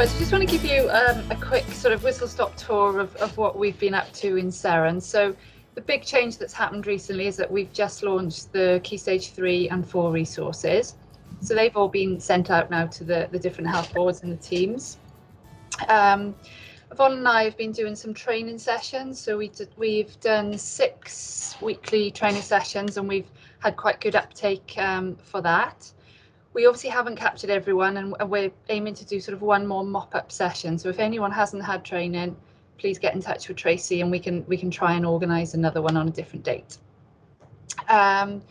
So I just want to give you a quick sort of whistle-stop tour of what we've been up to in SEREN. So the big change that's happened recently is that we've just launched the Key Stage 3 and 4 resources. So they've all been sent out now to the different health boards and the teams. Yvonne and I have been doing some training sessions. So we've done 6 weekly training sessions and we've had quite good uptake for that. We obviously haven't captured everyone and we're aiming to do sort of one more mop-up session. So if anyone hasn't had training, please get in touch with Tracy and we can try and organise another one on a different date. The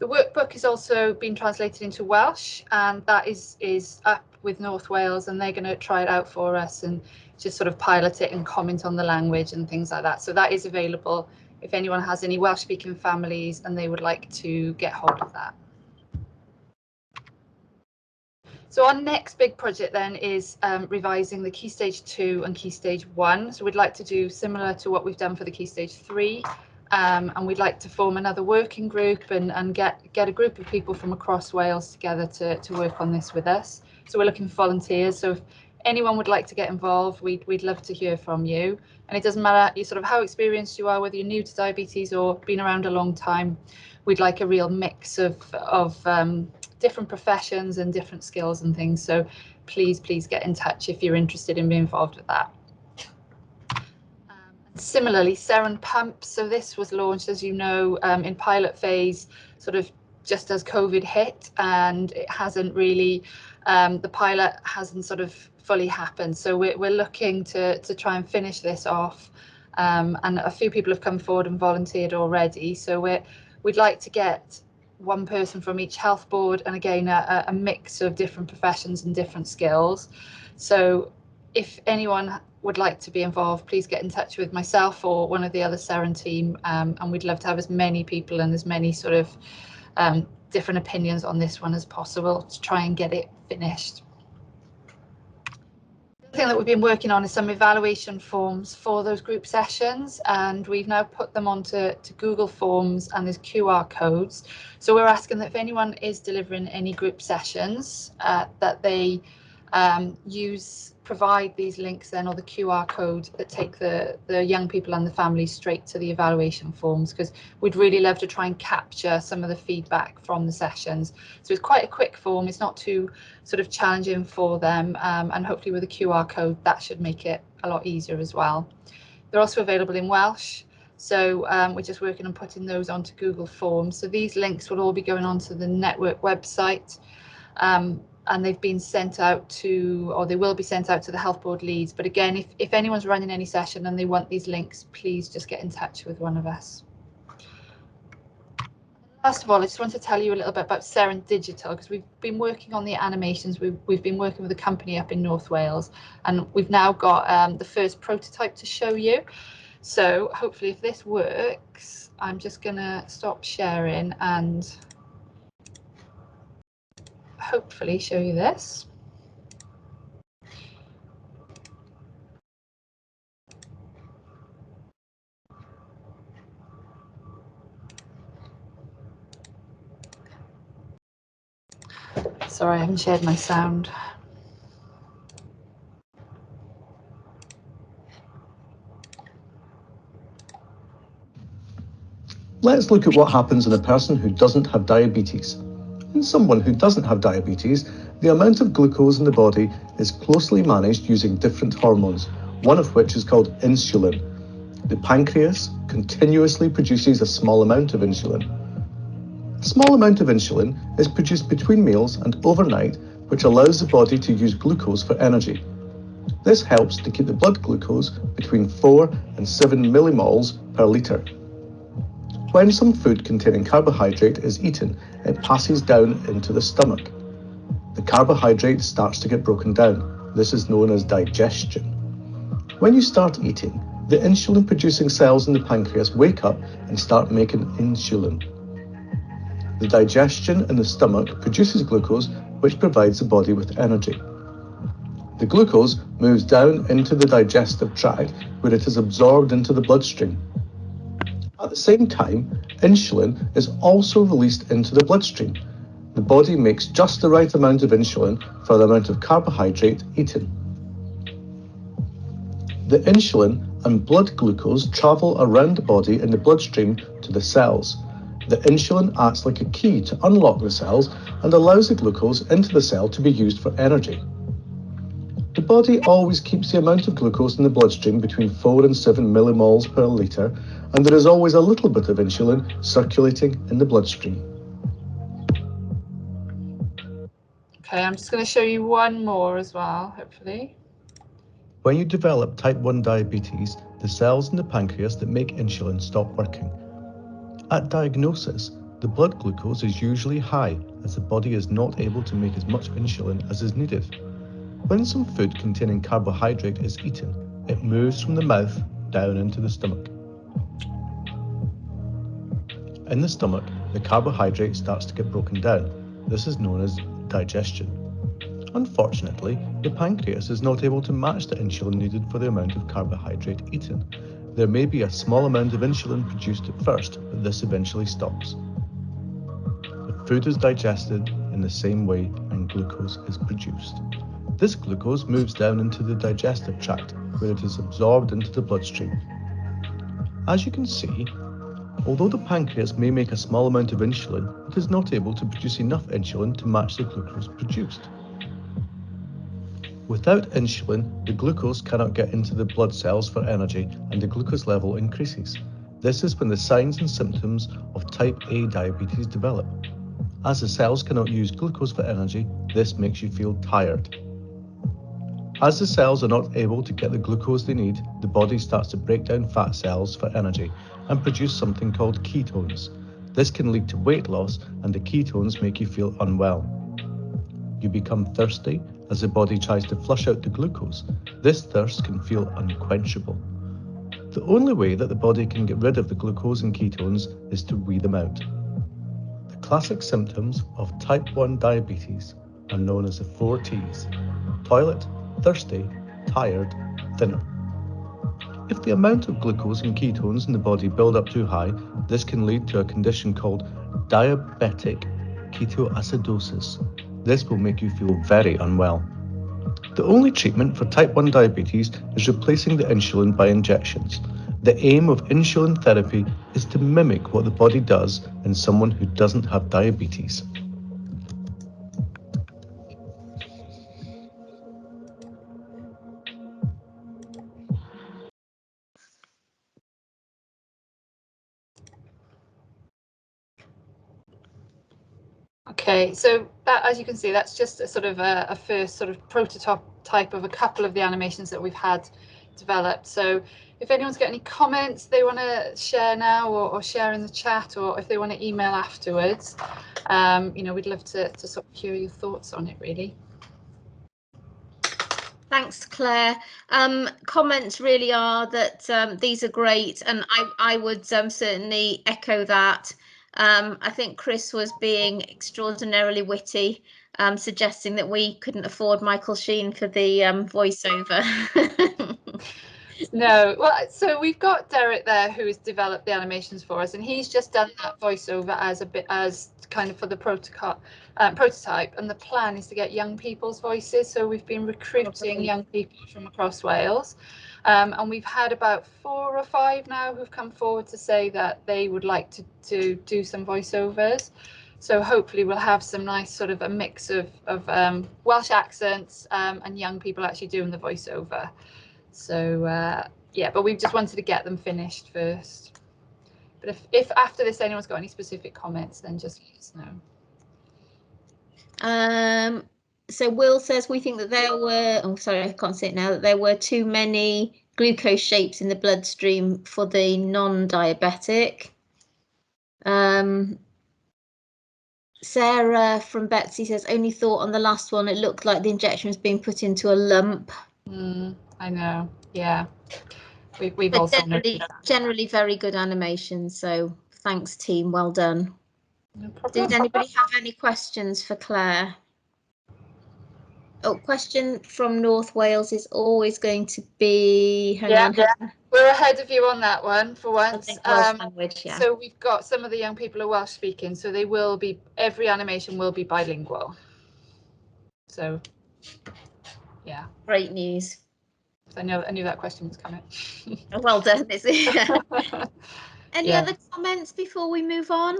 workbook has also been translated into Welsh and that is up with North Wales and they're going to try it out for us and just sort of pilot it and comment on the language and things like that. So that is available if anyone has any Welsh speaking families and they would like to get hold of that. So our next big project then is revising the Key Stage 2 and Key Stage 1. So we'd like to do similar to what we've done for the Key Stage 3. And we'd like to form another working group and get a group of people from across Wales together to work on this with us. So we're looking for volunteers. So if anyone would like to get involved, we'd love to hear from you. And it doesn't matter sort of how experienced you are, whether you're new to diabetes or been around a long time. We'd like a real mix of different professions and different skills and things. So please get in touch if you're interested in being involved with that. Similarly, SEREN Pump. So this was launched, as you know, in pilot phase, sort of just as COVID hit, and it hasn't really, the pilot hasn't sort of fully happened. So we're looking to try and finish this off. And a few people have come forward and volunteered already. So we'd like to get one person from each health board and again a mix of different professions and different skills. So if anyone would like to be involved, please get in touch with myself or one of the other SEREN team, and we'd love to have as many people and as many sort of different opinions on this one as possible to try and get it finished. The thing that we've been working on is some evaluation forms for those group sessions, and we've now put them onto Google Forms, and there's QR codes. So we're asking that if anyone is delivering any group sessions, that they provide these links then, or the QR code that take the young people and the families straight to the evaluation forms, because we'd really love to try and capture some of the feedback from the sessions. So it's quite a quick form, it's not too sort of challenging for them, and hopefully with a QR code that should make it a lot easier as well. They're also available in Welsh, so we're just working on putting those onto Google Forms. So these links will all be going onto the network website, and they've been sent out to, or they will be sent out to the health board leads. But again, if anyone's running any session and they want these links, please just get in touch with one of us. Last of all, I just want to tell you a little bit about SEREN Digital, because we've been working on the animations. We've been working with a company up in North Wales, and we've now got the first prototype to show you. So hopefully if this works, I'm just gonna stop sharing and hopefully show you this. Sorry, I haven't shared my sound. Let's look at what happens in a person who doesn't have diabetes. In someone who doesn't have diabetes, the amount of glucose in the body is closely managed using different hormones, one of which is called insulin. The pancreas continuously produces a small amount of insulin. A small amount of insulin is produced between meals and overnight, which allows the body to use glucose for energy. This helps to keep the blood glucose between 4 and 7 millimoles per litre. When some food containing carbohydrate is eaten, it passes down into the stomach. The carbohydrate starts to get broken down. This is known as digestion. When you start eating, the insulin-producing cells in the pancreas wake up and start making insulin. The digestion in the stomach produces glucose, which provides the body with energy. The glucose moves down into the digestive tract, where it is absorbed into the bloodstream. At the same time, insulin is also released into the bloodstream. The body makes just the right amount of insulin for the amount of carbohydrate eaten. The insulin and blood glucose travel around the body in the bloodstream to the cells. The insulin acts like a key to unlock the cells and allows the glucose into the cell to be used for energy. The body always keeps the amount of glucose in the bloodstream between 4 and 7 millimoles per litre, and there is always a little bit of insulin circulating in the bloodstream. Okay, I'm just going to show you one more as well, hopefully. When you develop type 1 diabetes, the cells in the pancreas that make insulin stop working. At diagnosis, the blood glucose is usually high as the body is not able to make as much insulin as is needed. When some food containing carbohydrate is eaten, it moves from the mouth down into the stomach. In the stomach, the carbohydrate starts to get broken down. This is known as digestion. Unfortunately, the pancreas is not able to match the insulin needed for the amount of carbohydrate eaten. There may be a small amount of insulin produced at first, but this eventually stops. The food is digested in the same way and glucose is produced. This glucose moves down into the digestive tract, where it is absorbed into the bloodstream. As you can see, although the pancreas may make a small amount of insulin, it is not able to produce enough insulin to match the glucose produced. Without insulin, the glucose cannot get into the blood cells for energy and the glucose level increases. This is when the signs and symptoms of type A diabetes develop. As the cells cannot use glucose for energy, this makes you feel tired. As the cells are not able to get the glucose they need, the body starts to break down fat cells for energy and produce something called ketones. This can lead to weight loss, and the ketones make you feel unwell. You become thirsty as the body tries to flush out the glucose. This thirst can feel unquenchable. The only way that the body can get rid of the glucose and ketones is to wee them out. The classic symptoms of type 1 diabetes are known as the 4 T's: toilet, thirsty, tired, thinner. If the amount of glucose and ketones in the body build up too high, this can lead to a condition called diabetic ketoacidosis. This will make you feel very unwell. The only treatment for type 1 diabetes is replacing the insulin by injections. The aim of insulin therapy is to mimic what the body does in someone who doesn't have diabetes. Okay, so that, as you can see, that's just a sort of a first sort of prototype of a couple of the animations that we've had developed. So if anyone's got any comments they want to share now, or share in the chat, or if they want to email afterwards, we'd love to sort of hear your thoughts on it, really. Thanks, Claire. Comments really are that these are great, and I would certainly echo that. I think Chris was being extraordinarily witty, suggesting that we couldn't afford Michael Sheen for the voiceover. No, well, so we've got Derek there who has developed the animations for us, and he's just done that voiceover as kind of for the prototype, and the plan is to get young people's voices. So we've been recruiting young people from across Wales, and we've had about 4 or 5 now who've come forward to say that they would like to do some voiceovers. So hopefully we'll have some nice sort of a mix of Welsh accents and young people actually doing the voiceover. So yeah, but we just wanted to get them finished first. But if after this anyone's got any specific comments, then just let us know. So Will says we think that there were, oh sorry, I can't see it now, that there were too many glucose shapes in the bloodstream for the non-diabetic. Sarah from Betsy says, only thought on the last one, it looked like the injection was being put into a lump. I know, yeah. We've also generally very good animation, so thanks team, well done. No problem. Did anybody have any questions for Claire? Oh, question from North Wales is always going to be, hang on. We're ahead of you on that one for once. Language, yeah. So we've got some of the young people are Welsh speaking, so they will be, every animation will be bilingual. So yeah. Great news. I knew that question was coming. Well done. Any Yeah. other comments before we move on?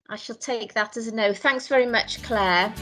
I shall take that as a no. Thanks very much, Claire.